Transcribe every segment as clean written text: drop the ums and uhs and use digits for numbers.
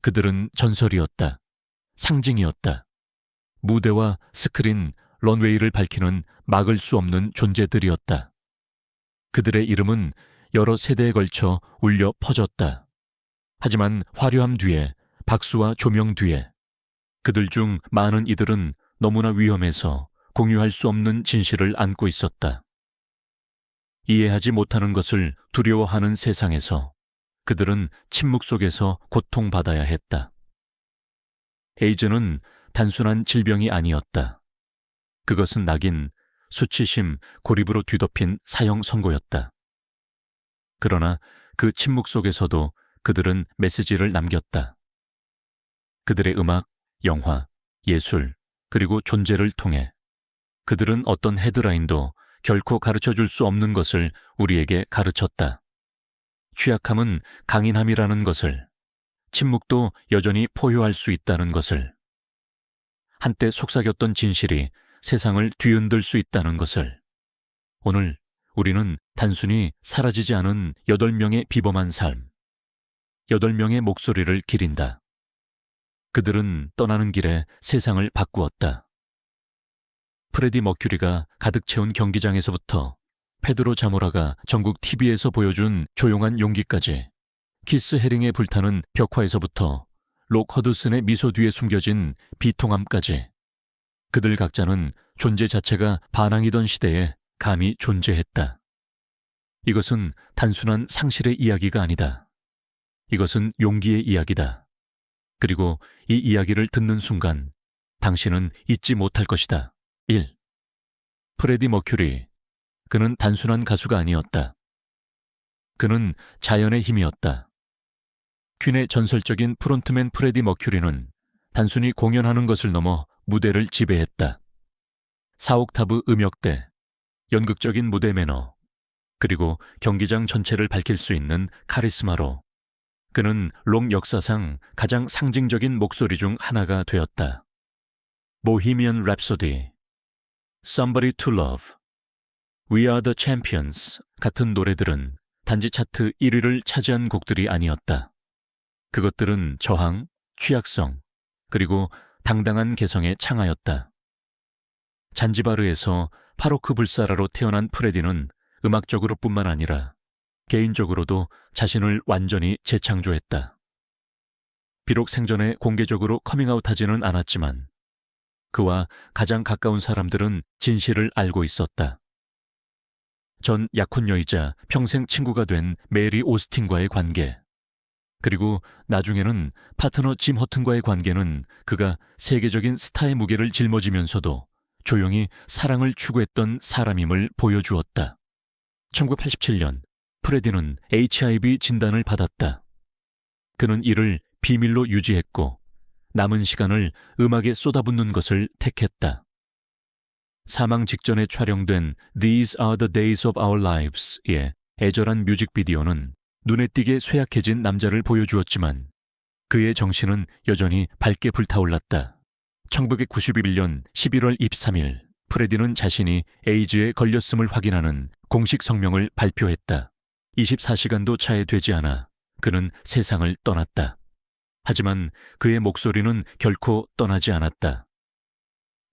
그들은 전설이었다. 상징이었다. 무대와 스크린, 런웨이를 밝히는 막을 수 없는 존재들이었다. 그들의 이름은 여러 세대에 걸쳐 울려 퍼졌다. 하지만 화려함 뒤에, 박수와 조명 뒤에 그들 중 많은 이들은 너무나 위험해서 공유할 수 없는 진실을 안고 있었다. 이해하지 못하는 것을 두려워하는 세상에서 그들은 침묵 속에서 고통받아야 했다. 에이즈는 단순한 질병이 아니었다. 그것은 낙인, 수치심, 고립으로 뒤덮인 사형 선고였다. 그러나 그 침묵 속에서도 그들은 메시지를 남겼다. 그들의 음악, 영화, 예술, 그리고 존재를 통해 그들은 어떤 헤드라인도 결코 가르쳐줄 수 없는 것을 우리에게 가르쳤다. 취약함은 강인함이라는 것을, 침묵도 여전히 포효할 수 있다는 것을, 한때 속삭였던 진실이 세상을 뒤흔들 수 있다는 것을. 오늘 우리는 단순히 사라지지 않은 8명의 비범한 삶, 8명의 목소리를 기린다. 그들은 떠나는 길에 세상을 바꾸었다. 프레디 머큐리가 가득 채운 경기장에서부터 페드로 자모라가 전국 TV에서 보여준 조용한 용기까지, 키스 헤링에 불타는 벽화에서부터 록 허드슨의 미소 뒤에 숨겨진 비통함까지, 그들 각자는 존재 자체가 반항이던 시대에 감히 존재했다. 이것은 단순한 상실의 이야기가 아니다. 이것은 용기의 이야기다. 그리고 이 이야기를 듣는 순간 당신은 잊지 못할 것이다. 1. 프레디 머큐리. 그는 단순한 가수가 아니었다. 그는 자연의 힘이었다. 퀸의 전설적인 프론트맨 프레디 머큐리는 단순히 공연하는 것을 넘어 무대를 지배했다. 4옥타브 음역대, 연극적인 무대 매너, 그리고 경기장 전체를 밝힐 수 있는 카리스마로 그는 록 역사상 가장 상징적인 목소리 중 하나가 되었다. 보헤미안 랩소디, Somebody to Love, We Are the Champions 같은 노래들은 단지 차트 1위를 차지한 곡들이 아니었다. 그것들은 저항, 취약성, 그리고 당당한 개성의 창하였다. 잔지바르에서 파로크 불사라로 태어난 프레디는 음악적으로 뿐만 아니라 개인적으로도 자신을 완전히 재창조했다. 비록 생전에 공개적으로 커밍아웃하지는 않았지만 그와 가장 가까운 사람들은 진실을 알고 있었다. 전 약혼녀이자 평생 친구가 된 메리 오스틴과의 관계, 그리고 나중에는 파트너 짐 허튼과의 관계는 그가 세계적인 스타의 무게를 짊어지면서도 조용히 사랑을 추구했던 사람임을 보여주었다. 1987년 프레디는 HIV 진단을 받았다. 그는 이를 비밀로 유지했고 남은 시간을 음악에 쏟아붓는 것을 택했다. 사망 직전에 촬영된 These Are the Days of Our Lives의 애절한 뮤직비디오는 눈에 띄게 쇠약해진 남자를 보여주었지만 그의 정신은 여전히 밝게 불타올랐다. 1991년 11월 23일 프레디는 자신이 에이즈에 걸렸음을 확인하는 공식 성명을 발표했다. 24시간도 차에 되지 않아 그는 세상을 떠났다. 하지만 그의 목소리는 결코 떠나지 않았다.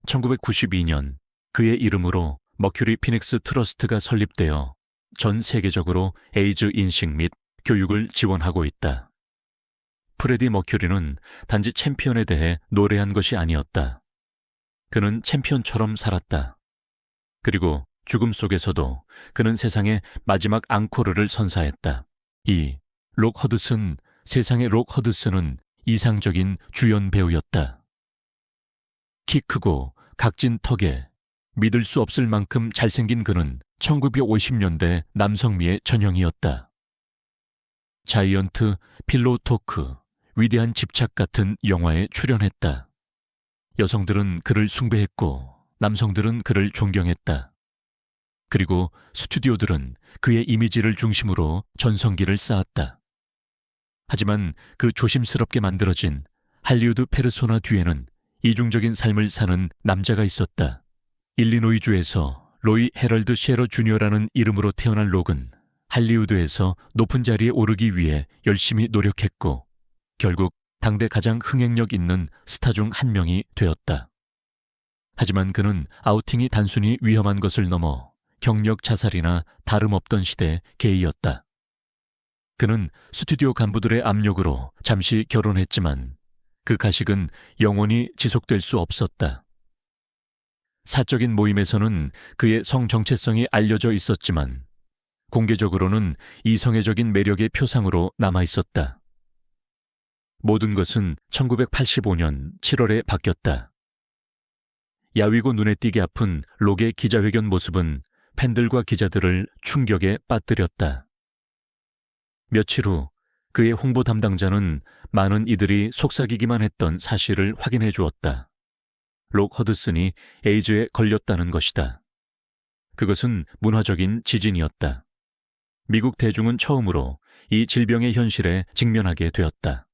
1992년 그의 이름으로 머큐리 피닉스 트러스트가 설립되어 전 세계적으로 에이즈 인식 및 교육을 지원하고 있다. 프레디 머큐리는 단지 챔피언에 대해 노래한 것이 아니었다. 그는 챔피언처럼 살았다. 그리고 죽음 속에서도 그는 세상의 마지막 앙코르를 선사했다. 2. 록 허드슨. 세상의 록 허드슨은 이상적인 주연 배우였다. 키 크고 각진 턱에 믿을 수 없을 만큼 잘생긴 그는 1950년대 남성미의 전형이었다. 자이언트, 필로우 토크, 위대한 집착 같은 영화에 출연했다. 여성들은 그를 숭배했고 남성들은 그를 존경했다. 그리고 스튜디오들은 그의 이미지를 중심으로 전성기를 쌓았다. 하지만 그 조심스럽게 만들어진 할리우드 페르소나 뒤에는 이중적인 삶을 사는 남자가 있었다. 일리노이주에서 로이 헤럴드 셰러 주니어라는 이름으로 태어난 록은 할리우드에서 높은 자리에 오르기 위해 열심히 노력했고 결국 당대 가장 흥행력 있는 스타 중 한 명이 되었다. 하지만 그는 아우팅이 단순히 위험한 것을 넘어 경력 자살이나 다름없던 시대 게이였다. 그는 스튜디오 간부들의 압력으로 잠시 결혼했지만 그 가식은 영원히 지속될 수 없었다. 사적인 모임에서는 그의 성 정체성이 알려져 있었지만 공개적으로는 이성애적인 매력의 표상으로 남아있었다. 모든 것은 1985년 7월에 바뀌었다. 야위고 눈에 띄게 아픈 록의 기자회견 모습은 팬들과 기자들을 충격에 빠뜨렸다. 며칠 후 그의 홍보 담당자는 많은 이들이 속삭이기만 했던 사실을 확인해 주었다. 록 허드슨이 에이즈에 걸렸다는 것이다. 그것은 문화적인 지진이었다. 미국 대중은 처음으로 이 질병의 현실에 직면하게 되었다.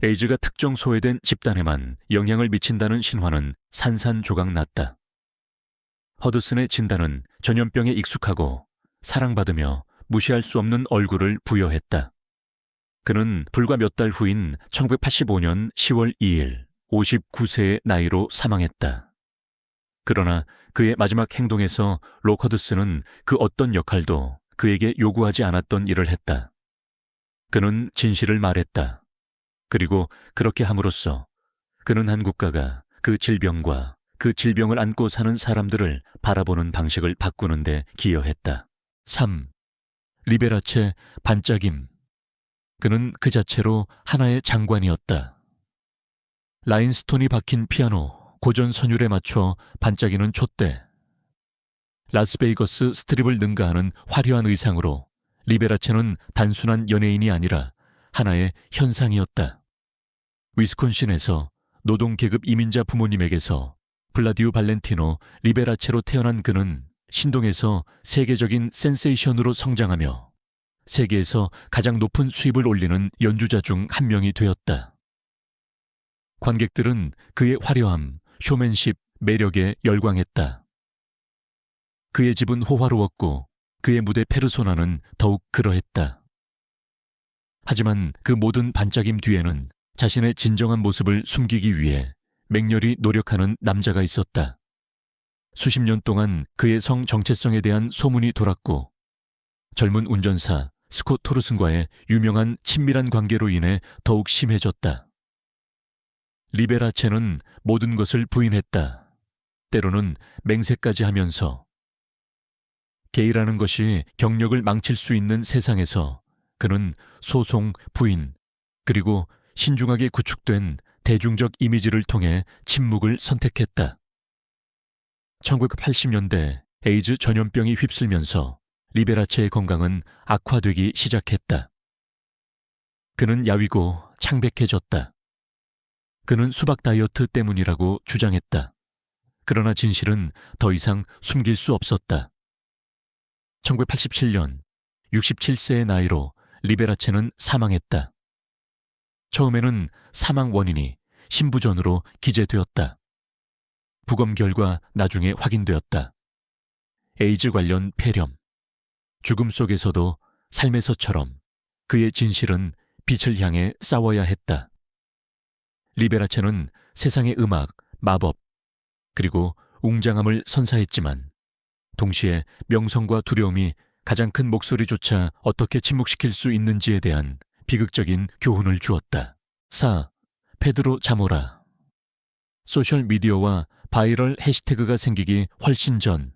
에이즈가 특정 소외된 집단에만 영향을 미친다는 신화는 산산조각 났다. 허드슨의 진단은 전염병에 익숙하고 사랑받으며 무시할 수 없는 얼굴을 부여했다. 그는 불과 몇 달 후인 1985년 10월 2일 59세의 나이로 사망했다. 그러나 그의 마지막 행동에서 록 허드슨은 그 어떤 역할도 그에게 요구하지 않았던 일을 했다. 그는 진실을 말했다. 그리고 그렇게 함으로써 그는 한 국가가 그 질병과 그 질병을 안고 사는 사람들을 바라보는 방식을 바꾸는 데 기여했다. 3. 리베라체 반짝임. 그는 그 자체로 하나의 장관이었다. 라인스톤이 박힌 피아노, 고전 선율에 맞춰 반짝이는 촛대. 라스베이거스 스트립을 능가하는 화려한 의상으로 리베라체는 단순한 연예인이 아니라 하나의 현상이었다. 위스콘신에서 노동계급 이민자 부모님에게서 블라디우 발렌티노 리베라체로 태어난 그는 신동에서 세계적인 센세이션으로 성장하며 세계에서 가장 높은 수입을 올리는 연주자 중 한 명이 되었다. 관객들은 그의 화려함, 쇼맨십, 매력에 열광했다. 그의 집은 호화로웠고 그의 무대 페르소나는 더욱 그러했다. 하지만 그 모든 반짝임 뒤에는 자신의 진정한 모습을 숨기기 위해 맹렬히 노력하는 남자가 있었다. 수십 년 동안 그의 성 정체성에 대한 소문이 돌았고 젊은 운전사 스콧 토르슨과의 유명한 친밀한 관계로 인해 더욱 심해졌다. 리베라체는 모든 것을 부인했다. 때로는 맹세까지 하면서 게이라는 것이 경력을 망칠 수 있는 세상에서 그는 소송, 부인, 그리고 신중하게 구축된 대중적 이미지를 통해 침묵을 선택했다. 1980년대 에이즈 전염병이 휩쓸면서 리베라체의 건강은 악화되기 시작했다. 그는 야위고 창백해졌다. 그는 수박 다이어트 때문이라고 주장했다. 그러나 진실은 더 이상 숨길 수 없었다. 1987년 67세의 나이로 리베라체는 사망했다. 처음에는 사망 원인이 신부전으로 기재되었다. 부검 결과 나중에 확인되었다. 에이즈 관련 폐렴. 죽음 속에서도 삶에서처럼 그의 진실은 빛을 향해 싸워야 했다. 리베라체는 세상의 음악, 마법, 그리고 웅장함을 선사했지만 동시에 명성과 두려움이 가장 큰 목소리조차 어떻게 침묵시킬 수 있는지에 대한 비극적인 교훈을 주었다. 4. 페드로 자모라. 소셜미디어와 바이럴 해시태그가 생기기 훨씬 전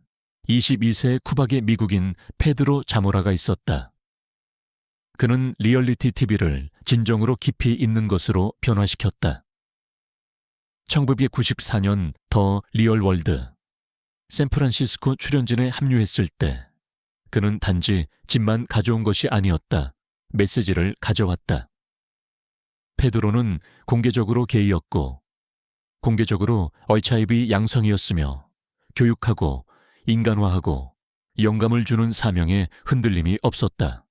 22세의 쿠박의 미국인 페드로 자모라가 있었다. 그는 리얼리티 TV를 진정으로 깊이 있는 것으로 변화시켰다. 1994년 더 리얼월드, 샌프란시스코 출연진에 합류했을 때 그는 단지 집만 가져온 것이 아니었다. 메시지를 가져왔다. 페드로는 공개적으로 게이였고 공개적으로 HIV 양성이었으며 교육하고 인간화하고 영감을 주는 사명에 흔들림이 없었다.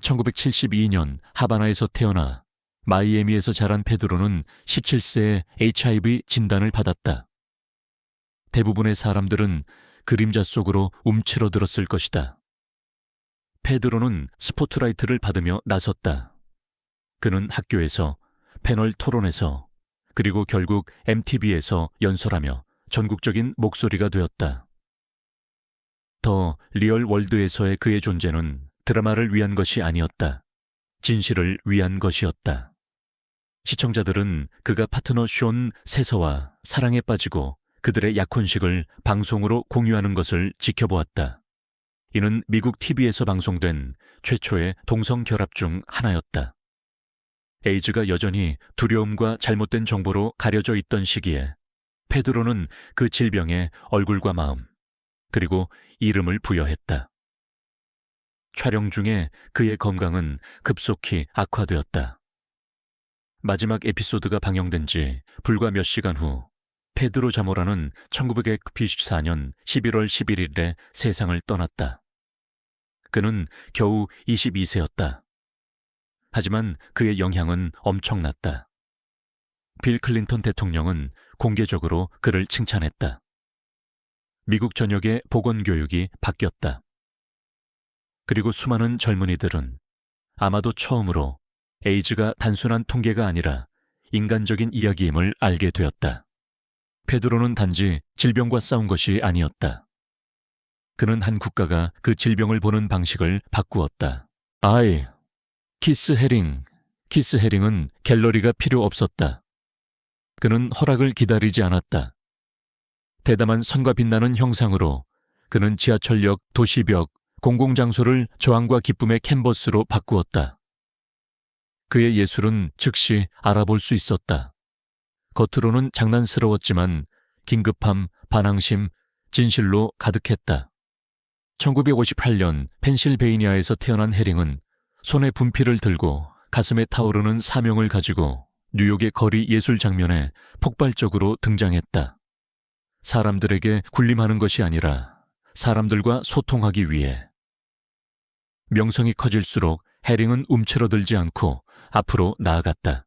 1972년 하바나에서 태어나 마이애미에서 자란 페드로는 17세에 HIV 진단을 받았다. 대부분의 사람들은 그림자 속으로 움츠러들었을 것이다. 페드로는 스포트라이트를 받으며 나섰다. 그는 학교에서 패널 토론에서, 그리고 결국 MTV에서 연설하며 전국적인 목소리가 되었다. 더 리얼 월드에서의 그의 존재는 드라마를 위한 것이 아니었다. 진실을 위한 것이었다. 시청자들은 그가 파트너 숀 세서와 사랑에 빠지고 그들의 약혼식을 방송으로 공유하는 것을 지켜보았다. 이는 미국 TV에서 방송된 최초의 동성결합 중 하나였다. 에이즈가 여전히 두려움과 잘못된 정보로 가려져 있던 시기에 페드로는 그 질병에 얼굴과 마음, 그리고 이름을 부여했다. 촬영 중에 그의 건강은 급속히 악화되었다. 마지막 에피소드가 방영된 지 불과 몇 시간 후 페드로 자모라는 1994년 11월 11일에 세상을 떠났다. 그는 겨우 22세였다. 하지만 그의 영향은 엄청났다. 빌 클린턴 대통령은 공개적으로 그를 칭찬했다. 미국 전역의 보건교육이 바뀌었다. 그리고 수많은 젊은이들은 아마도 처음으로 에이즈가 단순한 통계가 아니라 인간적인 이야기임을 알게 되었다. 페드로는 단지 질병과 싸운 것이 아니었다. 그는 한 국가가 그 질병을 보는 방식을 바꾸었다. 키스 헤링은 갤러리가 필요 없었다. 그는 허락을 기다리지 않았다. 대담한 선과 빛나는 형상으로 그는 지하철역, 도시벽, 공공장소를 저항과 기쁨의 캔버스로 바꾸었다. 그의 예술은 즉시 알아볼 수 있었다. 겉으로는 장난스러웠지만 긴급함, 반항심, 진실로 가득했다. 1958년 펜실베이니아에서 태어난 헤링은 손에 분필을 들고 가슴에 타오르는 사명을 가지고 뉴욕의 거리 예술 장면에 폭발적으로 등장했다. 사람들에게 군림하는 것이 아니라 사람들과 소통하기 위해. 명성이 커질수록 헤링은 움츠러들지 않고 앞으로 나아갔다.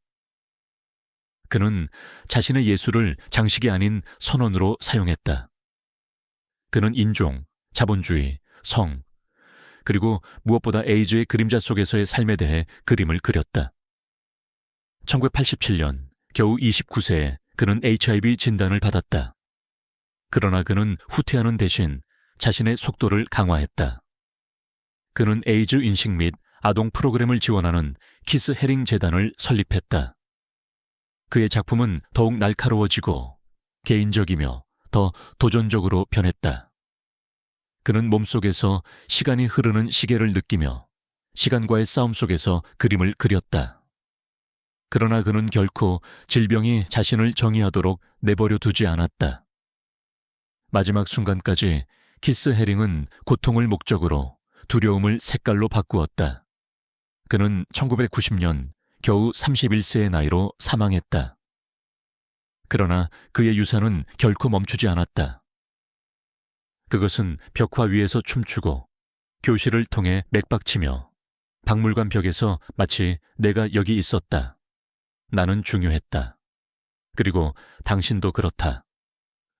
그는 자신의 예술을 장식이 아닌 선언으로 사용했다. 그는 인종, 자본주의, 성, 그리고 무엇보다 에이즈의 그림자 속에서의 삶에 대해 그림을 그렸다. 1987년 겨우 29세에 그는 HIV 진단을 받았다. 그러나 그는 후퇴하는 대신 자신의 속도를 강화했다. 그는 에이즈 인식 및 아동 프로그램을 지원하는 키스 헤링 재단을 설립했다. 그의 작품은 더욱 날카로워지고 개인적이며 더 도전적으로 변했다. 그는 몸속에서 시간이 흐르는 시계를 느끼며 시간과의 싸움 속에서 그림을 그렸다. 그러나 그는 결코 질병이 자신을 정의하도록 내버려 두지 않았다. 마지막 순간까지 키스 헤링은 고통을 목적으로 두려움을 색깔로 바꾸었다. 그는 1990년 겨우 31세의 나이로 사망했다. 그러나 그의 유산은 결코 멈추지 않았다. 그것은 벽화 위에서 춤추고 교실을 통해 맥박치며 박물관 벽에서 마치 내가 여기 있었다. 나는 중요했다. 그리고 당신도 그렇다.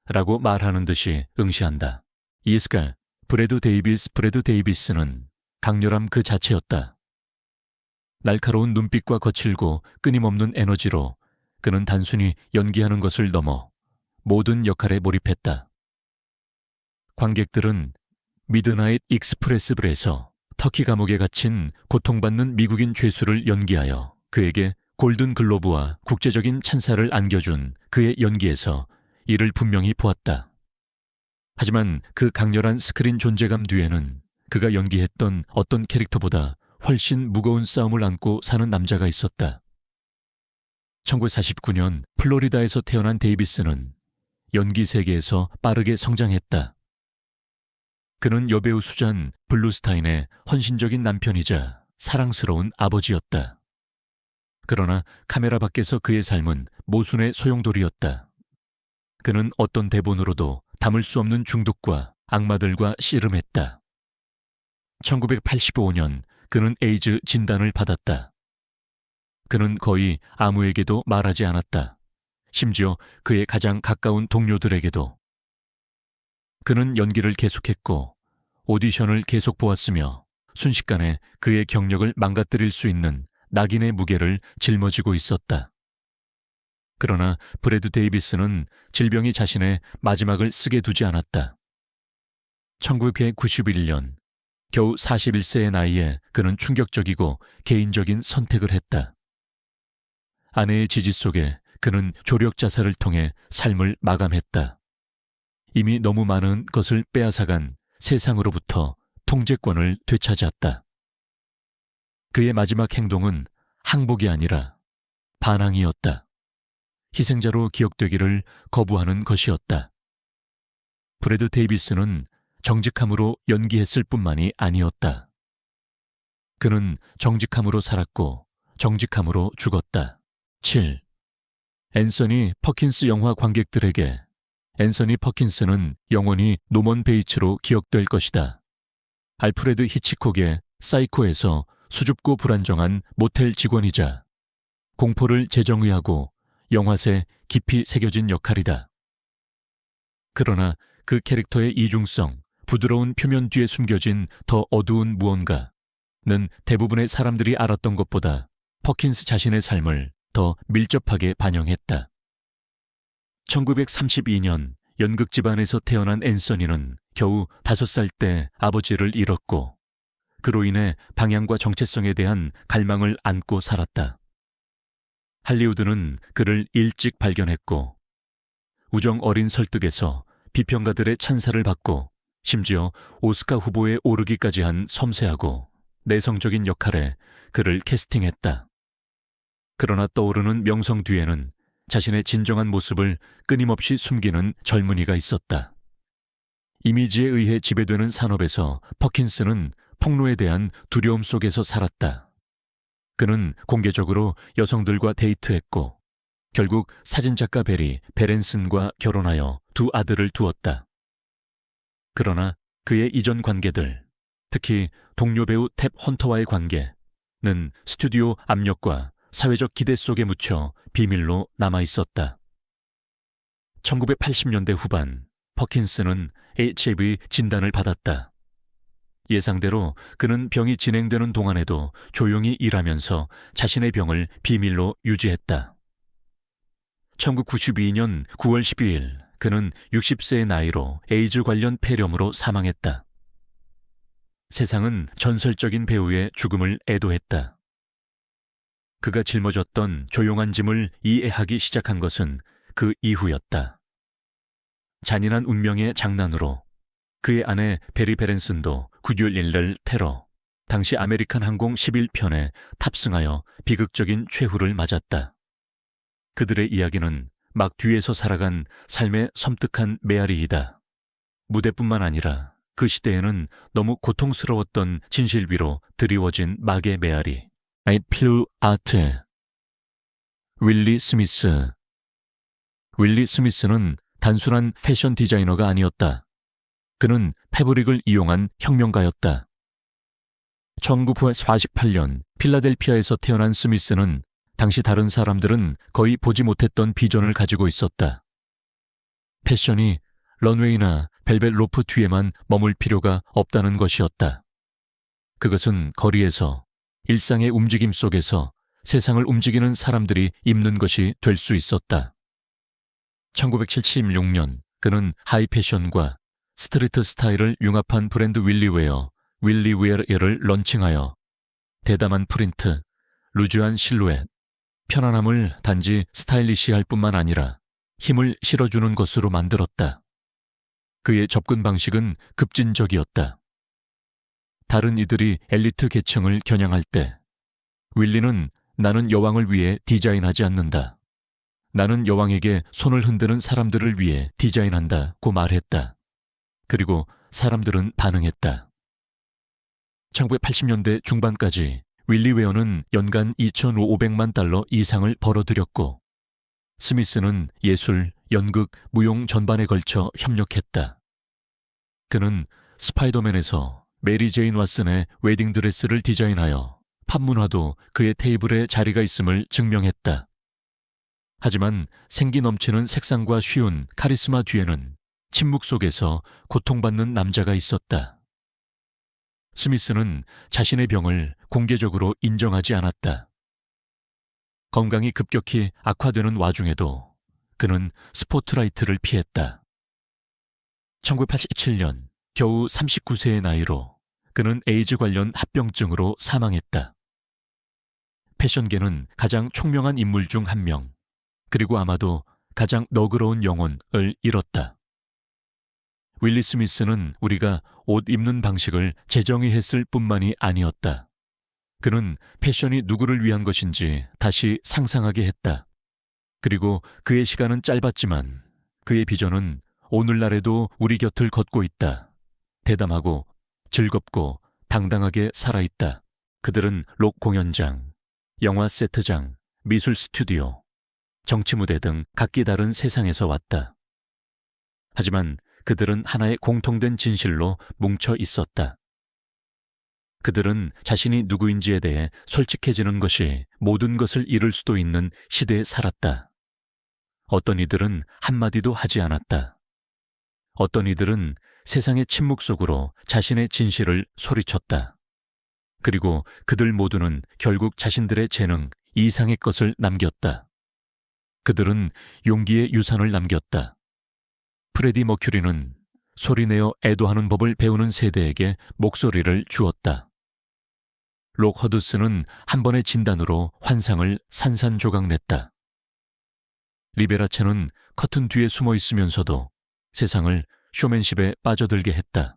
라고 말하는 듯이 응시한다. 이스칼, 브래드 데이비스는 강렬함 그 자체였다. 날카로운 눈빛과 거칠고 끊임없는 에너지로 그는 단순히 연기하는 것을 넘어 모든 역할에 몰입했다. 관객들은 미드나잇 익스프레스블에서 터키 감옥에 갇힌 고통받는 미국인 죄수를 연기하여 그에게 골든 글로브와 국제적인 찬사를 안겨준 그의 연기에서 이를 분명히 보았다. 하지만 그 강렬한 스크린 존재감 뒤에는 그가 연기했던 어떤 캐릭터보다 훨씬 무거운 싸움을 안고 사는 남자가 있었다. 1949년 플로리다에서 태어난 데이비스는 연기 세계에서 빠르게 성장했다. 그는 여배우 수잔 블루스타인의 헌신적인 남편이자 사랑스러운 아버지였다. 그러나 카메라 밖에서 그의 삶은 모순의 소용돌이였다. 그는 어떤 대본으로도 담을 수 없는 중독과 악마들과 씨름했다. 1985년 그는 에이즈 진단을 받았다. 그는 거의 아무에게도 말하지 않았다. 심지어 그의 가장 가까운 동료들에게도. 그는 연기를 계속했고 오디션을 계속 보았으며 순식간에 그의 경력을 망가뜨릴 수 있는 낙인의 무게를 짊어지고 있었다. 그러나 브래드 데이비스는 질병이 자신의 마지막을 쓰게 두지 않았다. 1991년, 겨우 41세의 나이에 그는 충격적이고 개인적인 선택을 했다. 아내의 지지 속에 그는 조력 자살을 통해 삶을 마감했다. 이미 너무 많은 것을 빼앗아간 세상으로부터 통제권을 되찾았다. 그의 마지막 행동은 항복이 아니라 반항이었다. 희생자로 기억되기를 거부하는 것이었다. 브래드 데이비스는 정직함으로 연기했을 뿐만이 아니었다. 그는 정직함으로 살았고 정직함으로 죽었다. 7. 앤서니 퍼킨스 영화 관객들에게 앤서니 퍼킨스는 영원히 노먼 베이츠로 기억될 것이다. 알프레드 히치콕의 사이코에서 수줍고 불안정한 모텔 직원이자 공포를 재정의하고 영화새 깊이 새겨진 역할이다. 그러나 그 캐릭터의 이중성, 부드러운 표면 뒤에 숨겨진 더 어두운 무언가는 대부분의 사람들이 알았던 것보다 퍼킨스 자신의 삶을 더 밀접하게 반영했다. 1932년 연극 집안에서 태어난 앤서니는 겨우 5살 때 아버지를 잃었고 그로 인해 방향과 정체성에 대한 갈망을 안고 살았다. 할리우드는 그를 일찍 발견했고 우정 어린 설득에서 비평가들의 찬사를 받고 심지어 오스카 후보에 오르기까지 한 섬세하고 내성적인 역할에 그를 캐스팅했다. 그러나 떠오르는 명성 뒤에는 자신의 진정한 모습을 끊임없이 숨기는 젊은이가 있었다. 이미지에 의해 지배되는 산업에서 퍼킨스는 폭로에 대한 두려움 속에서 살았다. 그는 공개적으로 여성들과 데이트했고 결국 사진작가 베리 베렌슨과 결혼하여 2 아들을 두었다. 그러나 그의 이전 관계들, 특히 동료 배우 탭 헌터와의 관계는 스튜디오 압력과 사회적 기대 속에 묻혀 비밀로 남아있었다. 1980년대 후반 퍼킨스는 HIV 진단을 받았다. 예상대로 그는 병이 진행되는 동안에도 조용히 일하면서 자신의 병을 비밀로 유지했다. 1992년 9월 12일 그는 60세의 나이로 에이즈 관련 폐렴으로 사망했다. 세상은 전설적인 배우의 죽음을 애도했다. 그가 짊어졌던 조용한 짐을 이해하기 시작한 것은 그 이후였다. 잔인한 운명의 장난으로 그의 아내 베리 베렌슨도 9월 1일 테러, 당시 아메리칸 항공 11편에 탑승하여 비극적인 최후를 맞았다. 그들의 이야기는 막 뒤에서 살아간 삶의 섬뜩한 메아리이다. 무대뿐만 아니라 그 시대에는 너무 고통스러웠던 진실 위로 드리워진 막의 메아리. I flew out. 윌리 스미스. 윌리 스미스는 단순한 패션 디자이너가 아니었다. 그는 패브릭을 이용한 혁명가였다. 1948년 필라델피아에서 태어난 스미스는 당시 다른 사람들은 거의 보지 못했던 비전을 가지고 있었다. 패션이 런웨이나 벨벳 로프 뒤에만 머물 필요가 없다는 것이었다. 그것은 거리에서 일상의 움직임 속에서 세상을 움직이는 사람들이 입는 것이 될 수 있었다. 1976년 그는 하이 패션과 스트리트 스타일을 융합한 브랜드 윌리웨어, 윌리웨어를 런칭하여 대담한 프린트, 루즈한 실루엣, 편안함을 단지 스타일리시할 뿐만 아니라 힘을 실어주는 것으로 만들었다. 그의 접근 방식은 급진적이었다. 다른 이들이 엘리트 계층을 겨냥할 때 윌리는 나는 여왕을 위해 디자인하지 않는다. 나는 여왕에게 손을 흔드는 사람들을 위해 디자인한다고 말했다. 그리고 사람들은 반응했다. 1980년대 중반까지 윌리웨어는 연간 2,500만 달러 이상을 벌어들였고 스미스는 예술, 연극, 무용 전반에 걸쳐 협력했다. 그는 스파이더맨에서 메리 제인 왓슨의 웨딩드레스를 디자인하여 판문화도 그의 테이블에 자리가 있음을 증명했다. 하지만 생기 넘치는 색상과 쉬운 카리스마 뒤에는 침묵 속에서 고통받는 남자가 있었다. 스미스는 자신의 병을 공개적으로 인정하지 않았다. 건강이 급격히 악화되는 와중에도 그는 스포트라이트를 피했다. 1987년 겨우 39세의 나이로 그는 에이즈 관련 합병증으로 사망했다. 패션계는 가장 총명한 인물 중 한 명, 그리고 아마도 가장 너그러운 영혼을 잃었다. 윌리 스미스는 우리가 옷 입는 방식을 재정의했을 뿐만이 아니었다. 그는 패션이 누구를 위한 것인지 다시 상상하게 했다. 그리고 그의 시간은 짧았지만 그의 비전은 오늘날에도 우리 곁을 걷고 있다. 대담하고 즐겁고 당당하게 살아있다. 그들은 록 공연장, 영화 세트장, 미술 스튜디오, 정치 무대 등 각기 다른 세상에서 왔다. 하지만 그들은 하나의 공통된 진실로 뭉쳐 있었다. 그들은 자신이 누구인지에 대해 솔직해지는 것이 모든 것을 잃을 수도 있는 시대에 살았다. 어떤 이들은 한마디도 하지 않았다. 어떤 이들은 세상의 침묵 속으로 자신의 진실을 소리쳤다. 그리고 그들 모두는 결국 자신들의 재능 이상의 것을 남겼다. 그들은 용기의 유산을 남겼다. 프레디 머큐리는 소리내어 애도하는 법을 배우는 세대에게 목소리를 주었다. 록 허드슨은 한 번의 진단으로 환상을 산산조각냈다. 리베라체는 커튼 뒤에 숨어 있으면서도 세상을 쇼맨십에 빠져들게 했다.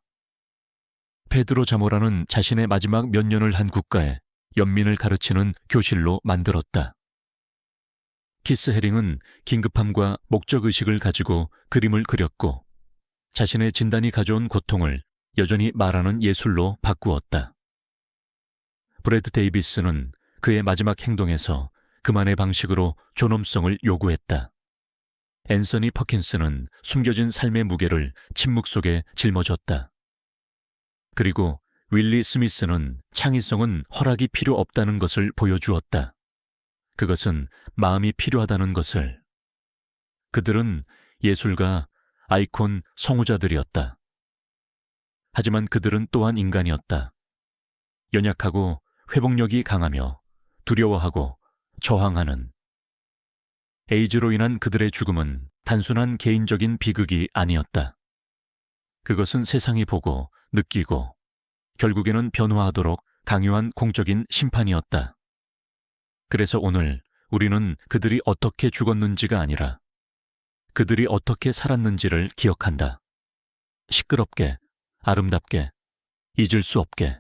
페드로 자모라는 자신의 마지막 몇 년을 한 국가에 연민을 가르치는 교실로 만들었다. 키스 헤링은 긴급함과 목적의식을 가지고 그림을 그렸고 자신의 진단이 가져온 고통을 여전히 말하는 예술로 바꾸었다. 브래드 데이비스는 그의 마지막 행동에서 그만의 방식으로 존엄성을 요구했다. 앤서니 퍼킨스는 숨겨진 삶의 무게를 침묵 속에 짊어졌다. 그리고 윌리 스미스는 창의성은 허락이 필요 없다는 것을 보여주었다. 그것은 마음이 필요하다는 것을. 그들은 예술가, 아이콘, 성우자들이었다. 하지만 그들은 또한 인간이었다. 연약하고 회복력이 강하며 두려워하고 저항하는. 에이즈로 인한 그들의 죽음은 단순한 개인적인 비극이 아니었다. 그것은 세상이 보고 느끼고 결국에는 변화하도록 강요한 공적인 심판이었다. 그래서 오늘 우리는 그들이 어떻게 죽었는지가 아니라 그들이 어떻게 살았는지를 기억한다. 시끄럽게, 아름답게, 잊을 수 없게.